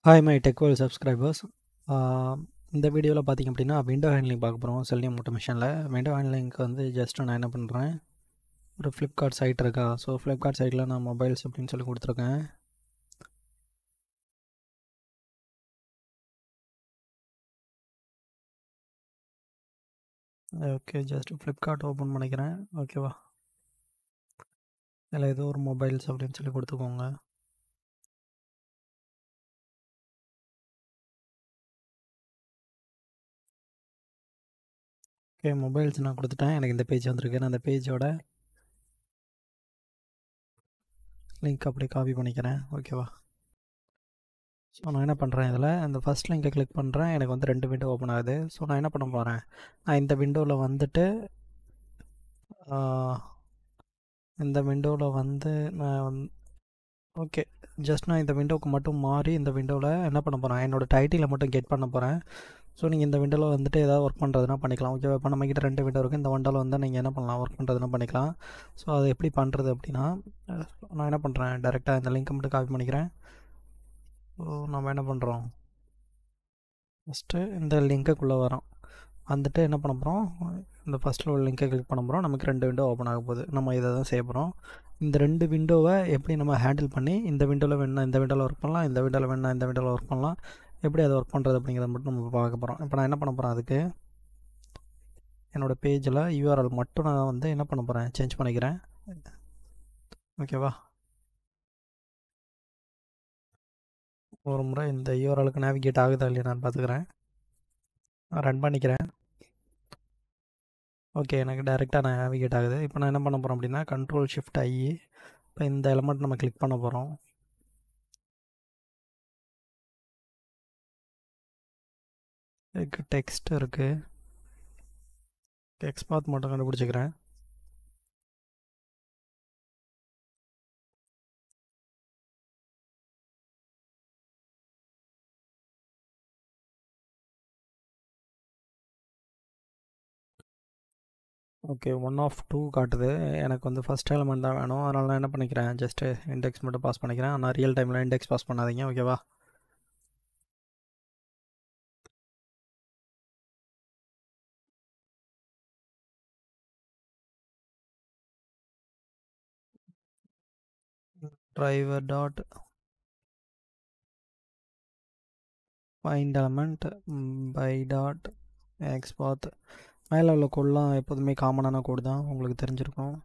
Hi my tech world subscribers. இந்த வீடியோவில் பார்த்திங்க அப்படின்னா விண்டோ ஹேண்ட்லிங் பார்க்க போகிறோம். செல்லியம் ஆட்டோமேஷனில் விண்டோ ஹேண்ட்லிங்க்கு வந்து ஜஸ்ட் நான் என்ன பண்ணுறேன், ஒரு ஃப்ளிப்கார்ட் சைட் இருக்கா. ஸோ ஃப்ளிப்கார்ட் சைட்டில் நான் மொபைல்ஸ் அப்படின்னு சொல்லி கொடுத்துருக்கேன். ஓகே, ஜஸ்ட் ஃப்ளிப்கார்ட் ஓப்பன் பண்ணிக்கிறேன். ஓகேவா, இதில் ஏதோ ஒரு மொபைல்ஸ் அப்படின்னு சொல்லி கொடுத்துக்கோங்க. ஓகே, மொபைல்ஸ் நான் கொடுத்துட்டேன். எனக்கு இந்த பேஜ் வந்திருக்கு. நான் அந்த பேஜோட லிங்க் அப்படியே காப்பி பண்ணிக்கிறேன். ஓகேவா, ஸோ நான் என்ன பண்ணுறேன், இதில் அந்த ஃபஸ்ட் லிங்கை கிளிக் பண்ணுறேன். எனக்கு வந்து 2 விண்டோ ஓப்பன் ஆகுது. ஸோ நான் என்ன பண்ண போகிறேன், நான் இந்த விண்டோவில் வந்துட்டு இந்த விண்டோவில் வந்து நான் ஓகே, ஜஸ்ட் நான் இந்த விண்டோவுக்கு மட்டும் மாறி இந்த விண்டோவில் என்ன பண்ண போகிறேன், என்னோடய டைட்டிலை மட்டும் கெட் பண்ண போகிறேன். ஸோ நீங்கள் இந்த விண்டோவில் வந்துட்டு ஏதாவது ஒர்க் பண்ணுறதுனா பண்ணிக்கலாம். ஓகே, இப்போ நம்மக்கிட்ட 2 விண்டோ இருக்குது. இந்த விண்டோவில் வந்து நீங்கள் என்ன பண்ணலாம், ஒர்க் பண்ணுறதுனா பண்ணிக்கலாம். ஸோ அது எப்படி பண்ணுறது அப்படின்னா, நான் என்ன பண்ணுறேன், டேரெக்டாக இந்த லிங்க்கை மட்டும் காப்பி பண்ணிக்கிறேன். ஸோ நம்ம என்ன பண்ணுறோம், ஃபஸ்ட்டு இந்த லிங்க்குள்ளே வரோம். வந்துட்டு என்ன பண்ண போகிறோம், இந்த ஃபஸ்ட்டில் உள்ள லிங்கை கிளிக் பண்ண போகிறோம். நமக்கு 2 விண்டோ ஓப்பன் ஆக போகுது. நம்ம இதை தான் செய்ய போகிறோம். இந்த 2 விண்டோவை எப்படி நம்ம ஹேண்டில் பண்ணி, இந்த விண்டோவில் வேணுன்னா இந்த விண்டோவில் ஒர்க் பண்ணலாம், இந்த விண்டோவில் வேணுன்னா இந்த விண்டோவில் ஒர்க் பண்ணலாம், எப்படி அதை ஒர்க் பண்ணுறது அப்படிங்கிறத மட்டும் நம்ம பார்க்க போகிறோம். இப்போ நான் என்ன பண்ண போகிறேன், அதுக்கு என்னோடய பேஜில் யூஆர்எல் மட்டும் நான் வந்து என்ன பண்ண போகிறேன், சேஞ்ச் பண்ணிக்கிறேன். ஓகேவா, ஒரு முறை இந்த யூஆர்எலுக்கு நேவிகேட் ஆகுதா இல்லையா நான் பார்த்துக்கிறேன். ரன் பண்ணிக்கிறேன். ஓகே, எனக்கு டேரெக்டாக நேவிகேட் ஆகுது. இப்போ நான் என்ன பண்ண போகிறேன் அப்படின்னா, Ctrl+Shift+I, இப்போ இந்த எலமெண்ட் நம்ம கிளிக் பண்ண போகிறோம். இதுக்கு டெக்ஸ்ட் இருக்குது. டெக்ஸ்ட் பாத் மட்டும் கண்டுபிடிச்சிக்கிறேன். ஓகே, 1 of 2 காட்டுது. எனக்கு வந்து ஃபஸ்ட் எலமெண்ட் தான் வேணும். அதனால் நான் என்ன பண்ணிக்கிறேன், ஜஸ்ட்டு இண்டெக்ஸ் மட்டும் பாஸ் பண்ணிக்கிறேன். ஆனால் ரியல் டைமில் இண்டெக்ஸ் பாஸ் பண்ணாதீங்க. ஓகேவா, driver dot find element by dot X path. மேலே உள்ள கோடெலாம் எப்போதுமே காமனான கோடு தான், உங்களுக்கு தெரிஞ்சிருக்கும்.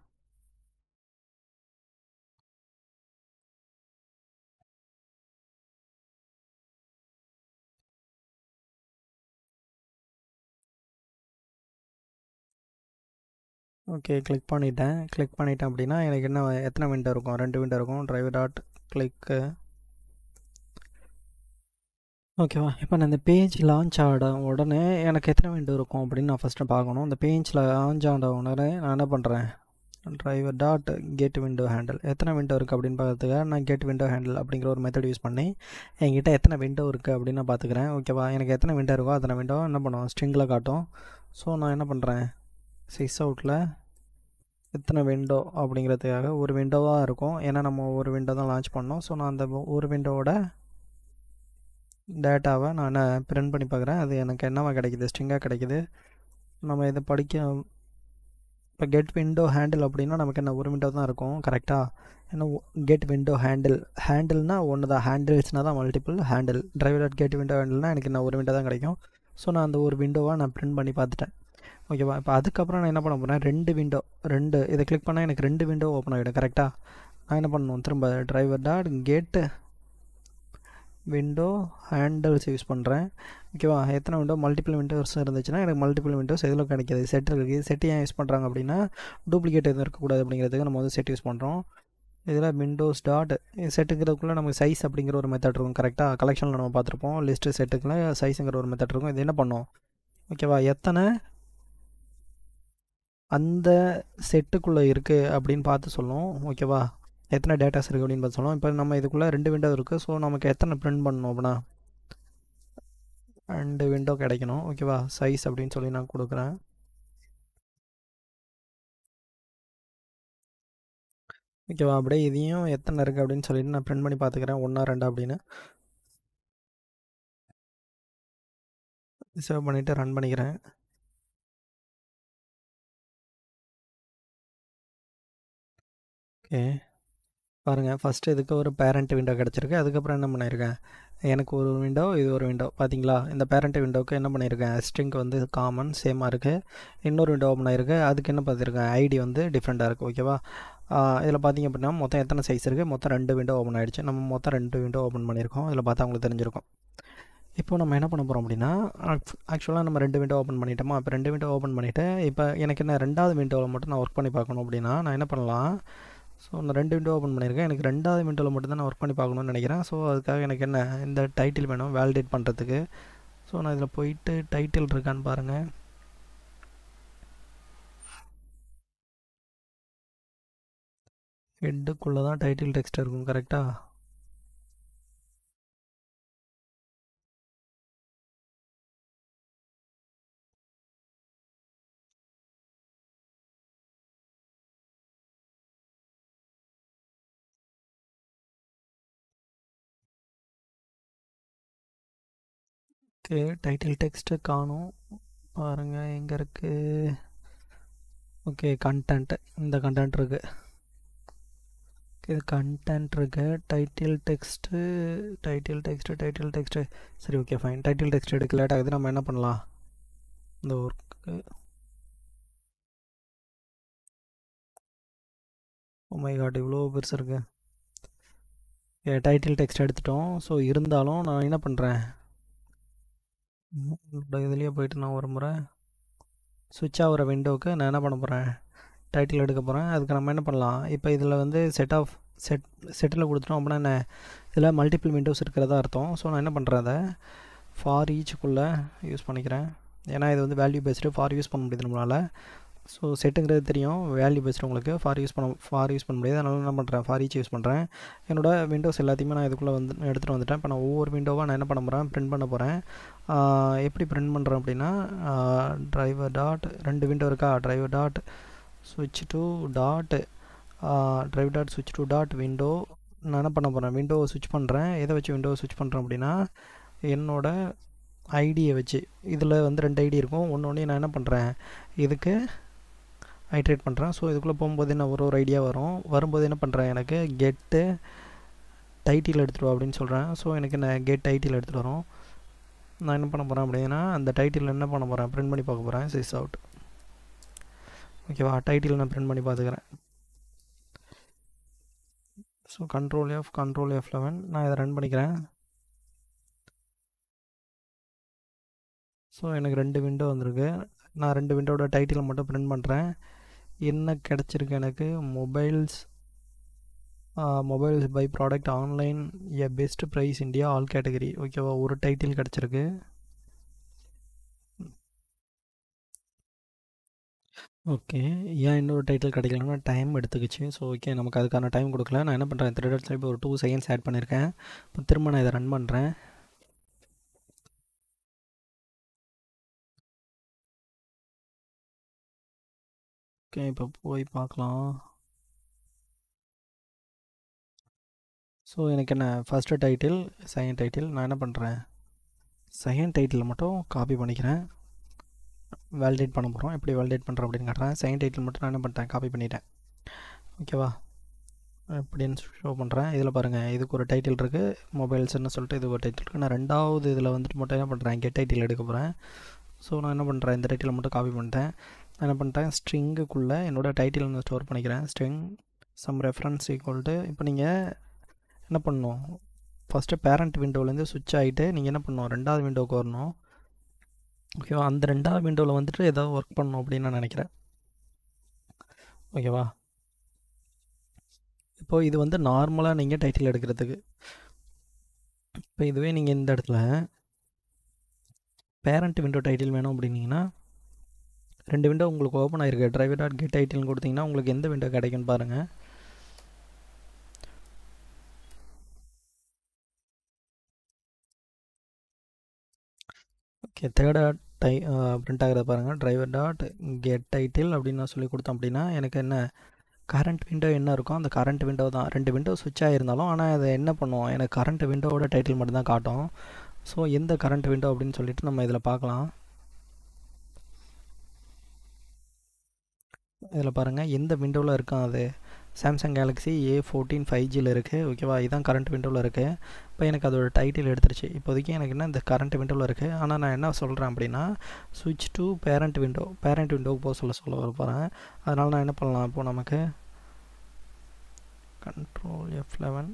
ஓகே, கிளிக் பண்ணிட்டேன் அப்படின்னா எனக்கு என்ன, எத்தனை விண்டோ இருக்கும், 2 விண்டோ இருக்கும். டிரைவர் டாட் கிளிக்கு. ஓகேவா, இப்போ நான் இந்த பேஜ் லான்ச் ஆட உடனே எனக்கு எத்தனை விண்டோ இருக்கும் அப்படின்னு நான் ஃபஸ்ட்டு பார்க்கணும். இந்த பேஜில் லான்ச் ஆன உடனே நான் என்ன பண்ணுறேன், driver dot get window handle எத்தனை விண்டோ இருக்குது அப்படின்னு பார்த்துக்க. நான் கெட் விண்டோ ஹேண்டில் அப்படிங்கிற ஒரு மெத்தட் யூஸ் பண்ணி என்கிட்ட எத்தனை விண்டோ இருக்குது அப்படின்னு நான் பார்த்துக்கிறேன். ஓகேவா, எனக்கு எத்தனை விண்டோ இருக்கோ அத்தனை விண்டோ என்ன பண்ணுவோம், ஸ்ட்ரிங்கில் காட்டும். ஸோ நான் என்ன பண்ணுறேன், சிக்ஸ் அவுட்டில் எத்தனை விண்டோ அப்படிங்கிறதுக்காக ஒரு விண்டோவாக இருக்கும். ஏன்னா நம்ம ஒரு விண்டோ தான் லான்ச் பண்ணோம். ஸோ நான் அந்த ஒரு விண்டோவோட டேட்டாவை நான் பிரிண்ட் பண்ணி பார்க்குறேன். அது எனக்கு என்னவா கிடைக்கிது, ஸ்ட்ரிங்காக கிடைக்கிது. நம்ம இதை படிக்க, இப்போ கெட் விண்டோ ஹேண்டில் அப்படின்னா நமக்கு என்ன, ஒரு விண்டோ தான் இருக்கும். கரெக்டாக, ஏன்னா கெட் விண்டோ ஹேண்டில்னால் ஒன்று தான், ஹேண்டில்ஸ்னால் தான் multiple handle. Driver dot get window ஹேண்டில்னால் எனக்கு என்ன, ஒரு விண்டோ தான் கிடைக்கும். ஸோ நான் அந்த ஒரு விண்டோவாக நான் பிரிண்ட் பண்ணி பார்த்துட்டேன். ஓகேவா, இப்போ அதுக்கப்புறம் நான் என்ன பண்ண போகிறேன், 2 விண்டோ இதை கிளிக் பண்ணால் எனக்கு 2 விண்டோ ஓப்பன் ஆகிடும். கரெக்டாக, நான் என்ன பண்ணணும், திரும்ப driver dot get window handles use பண்ணுறேன். ஓகேவா, எத்தனை விண்டோ, மல்டிபிள் விண்டோஸ் இருந்துச்சுன்னா எனக்கு மல்டிபிள் விண்டோஸ் எதில் கிடைக்கிது, செட் இருக்குது. செட் ஏன் யூஸ் பண்ணுறாங்க அப்படின்னா, டூப்ளிகேட் எதுவும் இருக்கக்கூடாது அப்படிங்கிறதுக்கு நம்ம வந்து செட் யூஸ் பண்ணுறோம். இதில் விண்டோஸ் டாட் செட்டுங்கிறதுக்குள்ளே நமக்கு சைஸ் அப்படிங்கிற ஒரு மெத்தட் இருக்கும். கரெக்டாக, கலெக்ஷனில் நம்ம பார்த்துருப்போம். லிஸ்ட்டு செட்டுக்குள்ளே சைஸுங்கிற ஒரு மெத்தட் இருக்கும். இது என்ன பண்ணோம், ஓகேவா, எத்தனை அந்த செட்டுக்குள்ளே இருக்குது அப்படின்னு பார்த்து சொல்லும். ஓகேவா, எத்தனை டேட்டாஸ் இருக்குது அப்படின்னு பார்த்து சொல்லும். இப்போ நம்ம இதுக்குள்ளே 2 விண்டோ இருக்குது. ஸோ நமக்கு எத்தனை பிரிண்ட் பண்ணணும் அப்படின்னா 2 விண்டோ கிடைக்கணும். ஓகேவா, சைஸ் அப்படின்னு சொல்லி நான் கொடுக்குறேன். ஓகேவா, அப்படியே இதையும் எத்தனை இருக்குது அப்படின்னு சொல்லிட்டு நான் பிரிண்ட் பண்ணி பார்த்துக்கிறேன், 1 2 அப்படின்னு. சேவ் பண்ணிவிட்டு ரன் பண்ணிக்கிறேன். ஓகே பாருங்கள், ஃபஸ்ட்டு இதுக்கு ஒரு பேரண்ட் விண்டோ கிடச்சிருக்கு. அதுக்கப்புறம் என்ன பண்ணியிருக்கேன், எனக்கு ஒரு விண்டோ, இது ஒரு விண்டோ. பார்த்தீங்களா, இந்த பேரண்ட் விண்டோவுக்கு என்ன பண்ணியிருக்கேன், ஸ்ட்ரிங் வந்து காமன் சேமாக இருக்குது. இன்னொரு விண்டோ ஓப்பன் ஆகிருக்கு, அதுக்கு என்ன பார்த்துருக்கேன், ஐடி வந்து டிஃப்ரெண்ட்டாக இருக்குது. ஓகேவா, இதில் பார்த்திங்க அப்படின்னா மொத்தம் எத்தனை சைஸ் இருக்குது, மொத்தம் 2 விண்டோ ஓப்பன் ஆகிடுச்சு. நம்ம மொத்தம் 2 விண்டோ ஓப்பன் பண்ணியிருக்கோம். இதில் பார்த்தா உங்களுக்கு தெரிஞ்சிருக்கும். இப்போ நம்ம என்ன பண்ண போகிறோம் அப்படின்னா, ஆக்சுவலாக நம்ம 2 விண்டோ ஓப்பன் பண்ணிட்டோமா. இப்போ 2 விண்டோ ஓப்பன் பண்ணிவிட்டு, இப்போ எனக்கு என்ன 2வது விண்டோவில் மட்டும் நான் ஒர்க் பண்ணி பார்க்கணும் அப்படின்னா நான் என்ன பண்ணலாம். ஸோ நான் 2 விண்டோ ஓப்பன் பண்ணியிருக்கேன். எனக்கு 2வது விண்டோவில் மட்டும் தான் நான் ஒர்க் பண்ணி பார்க்கணுன்னு நினைக்கிறேன். ஸோ அதுக்காக எனக்கு என்ன, இந்த டைட்டில் வேணும் வேலிடேட் பண்ணுறதுக்கு. ஸோ நான் இதில் போயிட்டு டைட்டில் இருக்கான்னு பாருங்கள். ஹெட்டுக்குள்ளே தான் டைட்டில் டெக்ஸ்ட் இருக்கும், கரெக்டாக. ஓகே, டைட்டில் டெக்ஸ்ட்டு காணும், பாருங்கள் எங்கே இருக்குது. ஓகே, கண்டென்ட், இந்த கண்டென்ட் இருக்குது. இது கண்டென்ட் இருக்கு, டைட்டில் டெக்ஸ்ட்டு. சரி, ஓகே ஃபைன். டைட்டில் டெக்ஸ்ட் எடுக்க லேட் ஆகுது. நம்ம என்ன பண்ணலாம், இந்த ஒர்க்கு, மை காட் இவ்வளோ பெருசு இருக்கு. டைட்டில் டெக்ஸ்ட் எடுத்துட்டோம். ஸோ இருந்தாலும் நான் என்ன பண்ணுறேன், இதுலேயே போயிட்டு நான் ஒரு முறை சுவிட்ச் ஆகிற விண்டோவுக்கு நான் என்ன பண்ண போகிறேன், டைட்டில் எடுக்க போகிறேன். அதுக்கு நம்ம என்ன பண்ணலாம், இப்போ இதில் வந்து செட்டில் கொடுத்துட்டோம் அப்படின்னா என்ன, இதில் மல்டிபிள் விண்டோஸ் இருக்கிறதா அர்த்தம். ஸோ நான் என்ன பண்ணுறேன், அதை ஃபார் ஈச்சுக்குள்ளே யூஸ் பண்ணிக்கிறேன். ஏன்னா இது வந்து வேல்யூ பேஸ்டு, ஃபார் யூஸ் பண்ண முடியுது நம்மளால். ஸோ செட்டுங்கிறது தெரியும், வேல்யூ பேஸ்டு உங்களுக்கு ஃபார் யூஸ் பண்ண முடியாது. அதனால என்ன பண்ணுறேன், ஃபார் ஈச் யூஸ் பண்ணுறேன். என்னோடய விண்டோஸ் எல்லாத்தையுமே நான் இதுக்குள்ளே வந்து எடுத்துகிட்டு வந்துட்டேன். இப்போ நான் ஒவ்வொரு விண்டோவாக நான் என்ன பண்ண போகிறேன், பிரிண்ட் பண்ண போகிறேன். எப்படி பிரிண்ட் பண்ணுறேன் அப்படின்னா, டிரைவர் டாட் 2 விண்டோ இருக்கா, driver dot switch to dot driver dot switch to dot window. நான் என்ன பண்ண போகிறேன், விண்டோவை ஸ்விட்ச் பண்ணுறேன். எதை வச்சு விண்டோவை ஸ்விட்ச் பண்ணுறேன் அப்படின்னா, என்னோடய ஐடியை வச்சு. இதில் வந்து 2 ஐடி இருக்கும், ஒன்று நான் என்ன பண்ணுறேன், இதுக்கு ஐட்ரேட் பண்ணுறேன். ஸோ இதுக்குள்ளே போகும்போது என்ன, ஒரு ஐடியா வரும்போது என்ன பண்ணுறேன், எனக்கு கெட்டு டைட்டில் எடுத்துகிட்டு அப்படின்னு சொல்கிறேன். ஸோ எனக்கு என்ன கெட் டைட்டில் எடுத்துகிட்டு வரும். நான் என்ன பண்ண போகிறேன் அப்படின்னா, அந்த டைட்டில் என்ன பண்ண போகிறேன், பிரிண்ட் பண்ணி பார்க்க போகிறேன், சிஸ் அவுட். ஓகேவா, டைட்டில் நான் பிரிண்ட் பண்ணி பார்த்துக்கிறேன். ஸோ கண்ட்ரோல் F11 நான் இதை ரன் பண்ணிக்கிறேன். ஸோ எனக்கு 2 விண்டோ வந்திருக்கு. நான் 2 விண்டோட டைட்டிலை மட்டும் பிரிண்ட் பண்ணுறேன். என்ன கிடச்சிருக்கு எனக்கு, mobiles buy product online a best price India all category. ஓகேவா, ஒரு டைட்டில் கிடச்சிருக்கு. ஓகே, ஏன் இன்னொரு டைட்டில் கிடைக்கலன்னா டைம் எடுத்துக்கிச்சு. ஸோ ஓகே, நமக்கு அதுக்கான டைம் கொடுக்கல. நான் என்ன பண்ணுறேன், த்ரெட் இப்போ ஒரு 2 செகண்ட்ஸ் ஆட் பண்ணியிருக்கேன். இப்போ திரும்ப நான் இதை ரன் பண்ணுறேன். ஓகே, இப்போ போய் பார்க்கலாம். ஸோ எனக்கு என்ன, ஃபஸ்ட்டு டைட்டில், செகண்ட் டைட்டில். நான் என்ன பண்ணுறேன், செகண்ட் டைட்டில் மட்டும் காப்பி பண்ணிக்கிறேன். வேலிடேட் பண்ண போகிறோம், எப்படி வேலிடேட் பண்ணுறோம் அப்படின்னு காட்டுறேன். செகண்ட் டைட்டில் மட்டும் நான் என்ன பண்ணிட்டேன், காப்பி பண்ணிட்டேன். ஓகேவா, அப்படின்னு ஷோ பண்ணுறேன். இதில் பாருங்கள், இதுக்கு ஒரு டைட்டில் இருக்குது, மொபைல்ஸ்ன்னு சொல்லிட்டு இது ஒரு டைட்டில் இருக்குது. நான் 2வது இதில் வந்துட்டு மட்டும் என்ன பண்ணுறேன், கெட் டைட்டில் எடுக்க போகிறேன். ஸோ நான் என்ன பண்ணுறேன், இந்த டைட்டில் மட்டும் காப்பி பண்ணிட்டேன். நான் என்ன பண்ணிட்டேன், ஸ்ட்ரிங்குக்குள்ளே என்னோடய டைட்டில் நான் ஸ்டோர் பண்ணிக்கிறேன். String sum reference equal to, இப்போ நீங்கள் என்ன பண்ணணும், ஃபஸ்ட்டு பேரண்ட் விண்டோவிலேருந்து சுவிட்ச் ஆகிட்டு நீங்கள் என்ன பண்ணணும், 2வது விண்டோவுக்கு வரணும். ஓகேவா, அந்த 2வது விண்டோவில் வந்துட்டு ஏதாவது ஒர்க் பண்ணணும் அப்படின்னு நான் நினைக்கிறேன். ஓகேவா, இப்போது இது வந்து நார்மலாக நீங்கள் டைட்டில் எடுக்கிறதுக்கு. இப்போ இதுவே நீங்கள் இந்த இடத்துல பேரண்ட் விண்டோ டைட்டில் வேணும் அப்படின்னீங்கன்னா, 2 விண்டோ உங்களுக்கு ஓப்பன் ஆகிருக்கு. டிரைவர் டாட் கெட் டைட்டில்னு கொடுத்தீங்கன்னா உங்களுக்கு எந்த விண்டோ கிடைக்குன்னு பாருங்கள். ஓகே, தேர்ட் பிரிண்ட் ஆகிறத பாருங்கள். டிரைவர் டாட் கெட் டைட்டில் அப்படின்னு நான் சொல்லி கொடுத்தேன் அப்படின்னா எனக்கு என்ன, கரண்ட் விண்டோ என்ன இருக்கும், அந்த கரண்ட் விண்டோ தான். 2 விண்டோ சுவிட்ச் ஆகிருந்தாலும் ஆனால் அதை என்ன பண்ணுவோம், எனக்கு கரண்ட் விண்டோவோட டைட்டில் மட்டும்தான் காட்டும். ஸோ எந்த கரண்ட் விண்டோ அப்படின்னு சொல்லிட்டு நம்ம இதில் பார்க்கலாம். இதில் பாருங்கள் எந்த விண்டோவில் இருக்கும். அது சாம்சங் கேலக்ஸி A14 5Gயில் இருக்குது. ஓகேவா, இதுதான் கரண்ட் விண்டோவில் இருக்குது. இப்போ எனக்கு அதோட டைட்டில் எடுத்துருச்சு. இப்போதைக்கு எனக்கு என்ன இந்த கரண்ட் விண்டோவில் இருக்குது. ஆனால் நான் என்ன சொல்கிறேன் அப்படின்னா ஸ்விட்ச் டு பேரண்ட் விண்டோவுக்கு போக சொல்ல வர போகிறேன். அதனால் நான் என்ன பண்ணலாம், இப்போது நமக்கு Ctrl F11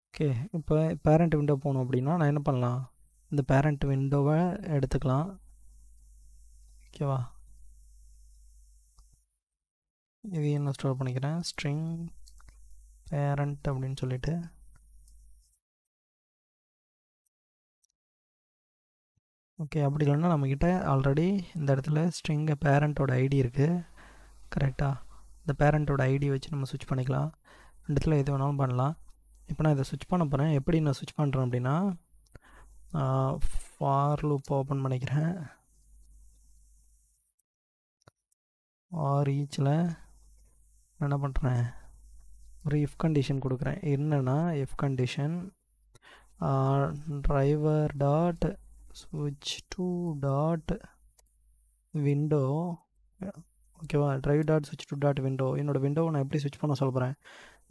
ஓகே. இப்போ பேரண்ட் விண்டோ போகணும் அப்படின்னா நான் என்ன பண்ணலாம், இந்த பேரண்ட் விண்டோவை எடுத்துக்கலாம். ஓகேவா, இது என்ன ஸ்டோர் பண்ணிக்கிறேன், ஸ்ட்ரிங் பேரண்ட் அப்படின்னு சொல்லிட்டு. ஓகே, அப்படி இல்லைன்னா நம்மக்கிட்ட ஆல்ரெடி இந்த இடத்துல ஸ்ட்ரிங்கு பேரண்ட்டோட ஐடி இருக்குது. கரெக்டாக, இந்த பேரண்ட்டோட ஐடி வச்சு நம்ம ஸ்விட்ச் பண்ணிக்கலாம். இடத்துல எது வேணாலும் பண்ணலாம். இப்போ நான் இதை ஸ்விட்ச் பண்ண போகிறேன். எப்படி நான் ஸ்விட்ச் பண்ணுறேன் அப்படின்னா ஃபார் லூப் ஓப்பன் பண்ணிக்கிறேன். ஃபார் ஈச்சில் என்ன பண்ணுறேன், ஒரு இஃப் கண்டிஷன் கொடுக்குறேன். என்னென்னா இஃப் கண்டிஷன் டிரைவர் டாட் ஸ்விட்ச் டு டாட் விண்டோ. ஓகேவா, டிரைவர் டாட் ஸ்விட்ச் டு டாட் விண்டோ. என்னோடய விண்டோவை நான் எப்படி ஸ்விட்ச் பண்ண சொல்ல போகிறேன்,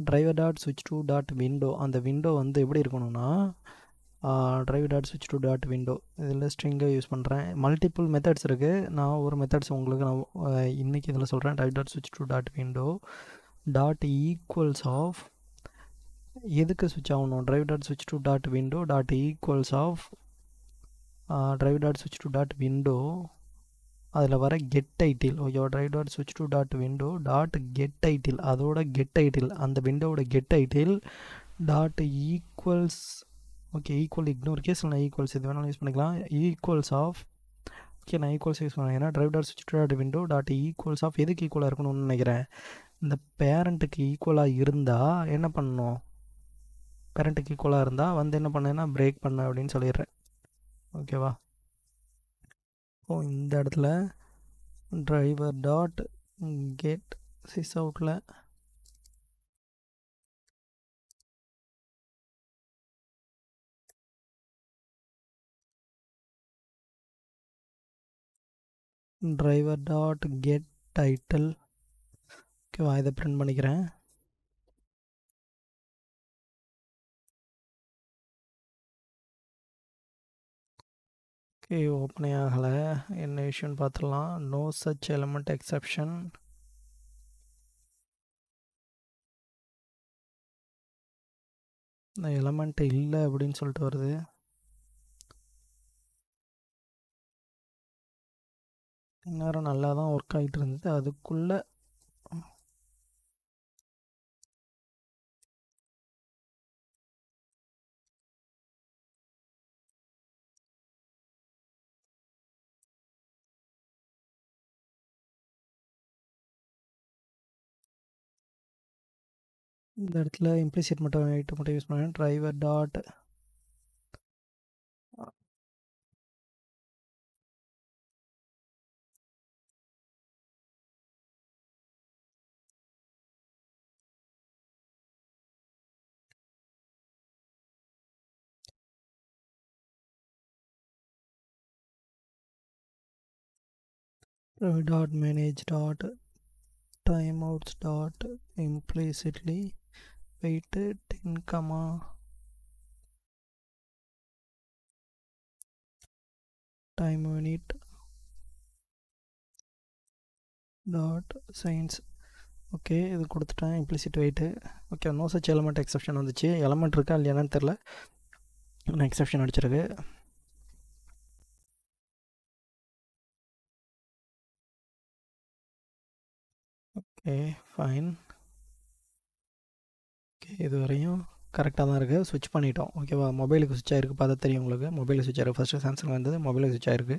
டிரைவர் டாட் ஸ்விட்ச் டு டாட் விண்டோ. அந்த விண்டோ வந்து எப்படி இருக்கணும்னா டிரைவர் டாட் ஸ்விட்ச் டு டாட் விண்டோ. இதில் ஸ்ட்ரிங்கை யூஸ் பண்ணுறேன். மல்டிபிள் மெத்தட்ஸ் இருக்குது. நான் ஒரு மெத்தட்ஸ் உங்களுக்கு நான் இன்றைக்கி இதில் சொல்கிறேன். டிரைவர் டாட் ஸ்விட்ச் to dot window dot equals of எதுக்கு ஸ்விட்ச் ஆகணும், டிரைவர் டாட் ஸ்விட்ச் to dot window dot equals of driver dot ஸ்விட்ச் டு டாட் விண்டோ அதில் வர கெட் டைட்டில். ஓகேவா, டிரைவ் டாட் ஸ்விட்ச் to dot window dot get title, அதோட கெட் டைட்டில், அந்த விண்டோவோட get title dot equals. Okay, equal ignore case, நான் equals இது வேணாலும் யூஸ் பண்ணிக்கலாம். ஈக்குவல்ஸ் ஆஃப், ஓகே நான் ஈக்குவல்ஸ் யூஸ் பண்ணேன். ஏன்னா டிரைவ் டாட் ஸ்விட்ச் to dot window dot equals of எதுக்கு ஈக்குவலாக இருக்கணும்னு நினைக்கிறேன், இந்த பேரண்ட்டுக்கு ஈக்குவலாக இருந்தால் என்ன பண்ணணும், பேரண்ட்டுக்கு ஈக்குவலாக இருந்தால் வந்து என்ன பண்ணேன்னா பிரேக் பண்ண அப்படின்னு சொல்லிடுறேன். ஓகேவா, ஓ இந்த இடத்துல டிரைவர் டாட் கெட் சிஸ் அவுட்டில் டிரைவர் டாட் கெட் டைட்டில். ஓகேவா, இதை பிரிண்ட் பண்ணிக்கிறேன். ஓகே, ஓப்பனே ஆகலை. என்ன விஷயம்னு பார்த்துடலாம். No such element exception. இந்த எலமெண்ட் இல்லை அப்படின்னு சொல்லிட்டு வருது. நேரம் நல்லா தான் ஒர்க் ஆகிட்டு இருந்தது. அதுக்குள்ளே இந்த இடத்துல இம்ப்ளிசிட் மட்டும் யூஸ் பண்ணேன். Driver dot dot manage dot timeouts dot implicitly wait 10, time unit dot seconds. Okay, இது கொடுத்துட்டேன் implicit wait. Okay, no such element exception வந்துச்சு. எலமெண்ட் இருக்கா இல்லையானு தெரில, நான் எக்ஸப்ஷன் அடிச்சிருக்கு. Okay fine. ஓகே, இது வரையும் கரெக்டாக தான் இருக்குது. ஸ்விட்ச் பண்ணிட்டோம். ஓகேவா, மொபைலுக்கு ஸ்விட்ச் ஆகிருக்கு. பார்த்தா தெரியும் உங்களுக்கு, மொபைலுக்கு ஸ்விட்ச் ஆகிருக்கு. ஃபஸ்ட்டு சாம்சங் வந்தது, மொபைலுக்கு ஸ்விட்ச் ஆகிருக்கு.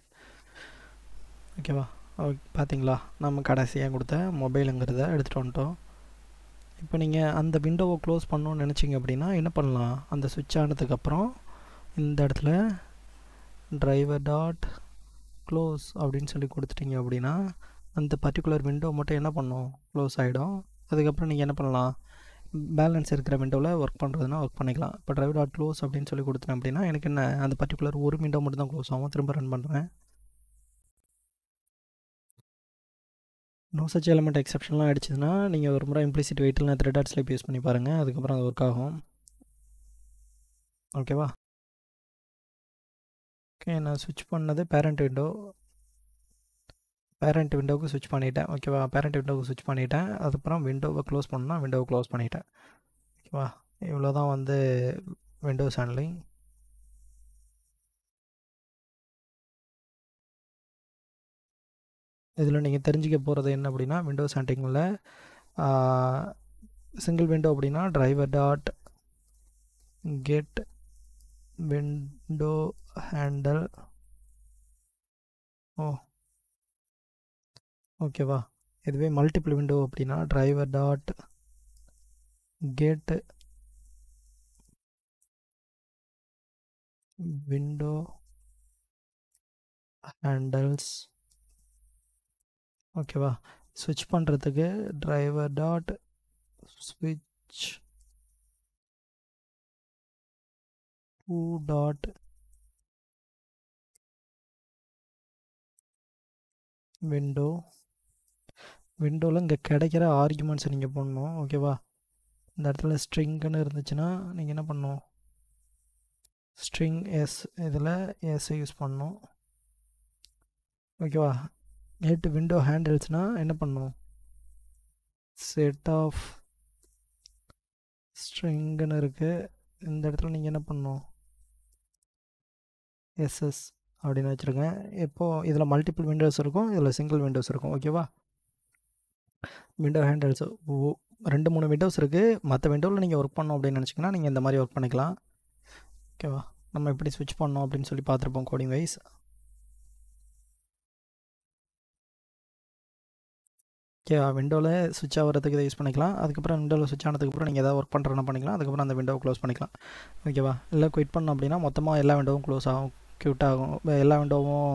ஓகேவா, பார்த்தீங்களா, நம்ம கடைசியாக கொடுத்த மொபைலுங்கிறத எடுத்துகிட்டு வந்துட்டோம். இப்போ நீங்கள் அந்த விண்டோவை க்ளோஸ் பண்ணணுன்னு நினச்சிங்க அப்படின்னா என்ன பண்ணலாம், அந்த ஸ்விட்ச் ஆனதுக்கப்புறம் இந்த இடத்துல டிரைவர் டாட் க்ளோஸ் அப்படின்னு சொல்லி கொடுத்துட்டிங்க அப்படின்னா அந்த பர்டிகுலர் விண்டோ மட்டும் என்ன பண்ணும், க்ளோஸ் ஆகிடும். அதுக்கப்புறம் நீங்கள் என்ன பண்ணலாம், பேலன்ஸ் இருக்கிற விண்டோவில் ஒர்க் பண்ணுறதுனா ஒர்க் பண்ணிக்கலாம். இப்போ டிரைவ் டாட் க்ளோஸ் அப்படின்னு சொல்லி கொடுத்தேன் அப்படின்னா எனக்கு என்ன, அந்த பர்டிகுலர் ஒரு விண்டோ மட்டும் தான் க்ளோஸ் ஆகும். திரும்ப ரன் பண்ணுறேன். நோ சச் எலமெண்ட் எக்ஸப்ஷன்லாம் ஆகிடுச்சுன்னா நீங்கள் ஒரு முறை இம்ப்ளிசிட் வெயிட்டில் த்ரெட் டாட் ஸ்லைப் யூஸ் பண்ணி பாருங்கள். அதுக்கப்புறம் அது ஒர்க் ஆகும். ஓகேவா? ஓகே, நான் ஸ்விட்ச் பண்ணது பேரண்ட் விண்டோவுக்கு ஸ்விட்ச் பண்ணிவிட்டேன். ஓகேவா? பேரண்ட் விண்டோவுக்கு ஸ்விட்ச் பண்ணிவிட்டேன். அதுக்கப்புறம் விண்டோவை க்ளோஸ் பண்ணால் விண்டோவை க்ளோஸ் பண்ணிவிட்டேன். ஓகேவா? இவ்வளோ தான் வந்து விண்டோஸ் ஹேண்ட்லிங். இதில் நீங்கள் தெரிஞ்சிக்க போகிறது என்ன அப்படின்னா, விண்டோஸ் ஹேண்ட்லிங்கில் சிங்கிள் விண்டோ அப்படின்னா driver dot get window handle. ஓகேவா? இதுவே மல்டிபிள் விண்டோ அப்படின்னா driver dot get window handles. ஓகேவா? ஸ்விட்ச் பண்ணுறதுக்கு டிரைவர் டாட் ஸ்விட்ச் டூ டாட் விண்டோவில் இங்கே கிடைக்கிற ஆர்குமெண்ட்ஸை நீங்கள் போடணும். ஓகேவா? இந்த இடத்துல ஸ்ட்ரிங்குன்னு இருந்துச்சுன்னா நீங்கள் என்ன பண்ணணும், ஸ்ட்ரிங் எஸ், இதில் எஸ் யூஸ் பண்ணணும். ஓகேவா? கெட் விண்டோ ஹேண்டில்ஸ்னால் என்ன பண்ணணும், செட் ஆஃப் ஸ்ட்ரிங்குன்னு இருக்குது. இந்த இடத்துல நீங்கள் என்ன பண்ணணும், எஸ்எஸ் அப்படின்னு வச்சுருங்க. இப்போது இதில் மல்டிபிள் விண்டோஸ் இருக்கும், இதில் சிங்கிள் விண்டோஸ் இருக்கும். ஓகேவா? விண்டோ ஹேண்டில்ஸ் 2-3 விண்டோஸ் இருக்குது. மற்ற விண்டோவில் நீங்கள் ஒர்க் பண்ணோம் அப்படின்னு நினச்சிங்கன்னா நீங்கள் இந்த மாதிரி ஒர்க் பண்ணிக்கலாம். ஓகேவா? நம்ம எப்படி ஸ்விட்ச் பண்ணோம் அப்படின்னு சொல்லி பார்த்துருப்போம் கோடிங் வைஸ். ஓகேவா? விண்டோவில் ஸ்விட்ச் ஆகிறதுக்கு இதை யூஸ் பண்ணிக்கலாம். அதுக்கப்புறம் விண்டோவில் ஸ்விட்ச் ஆனதுக்கப்புறம் நீங்கள் எதாவது ஒர்க் பண்ணுறதுனா பண்ணிக்கலாம். அதுக்கப்புறம் அந்த விண்டோவை க்ளோஸ் பண்ணிக்கலாம். ஓகேவா? இல்லை குயிட் பண்ணோம் அப்படின்னா மொத்தமாக எல்லா விண்டோவும் க்ளோஸ் ஆகும், க்யூட் ஆகும். எல்லா விண்டோவும்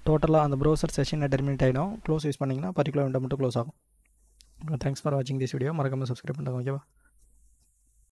டோட்டலாக அந்த ப்ரௌசர் செஷனை டெர்மினேட் ஆகிடும். க்ளோஸ் யூஸ் பண்ணிங்கன்னா பர்டிகுலர் விண்டோ மட்டும் க்ளோஸ் ஆகும். தேங்க்ஸ் ஃபார் வாட்சிங் திஸ் வீடியோ. மறக்காமல் சப்ஸ்கிரைப் பண்ணுங்கள். ஓகேவா?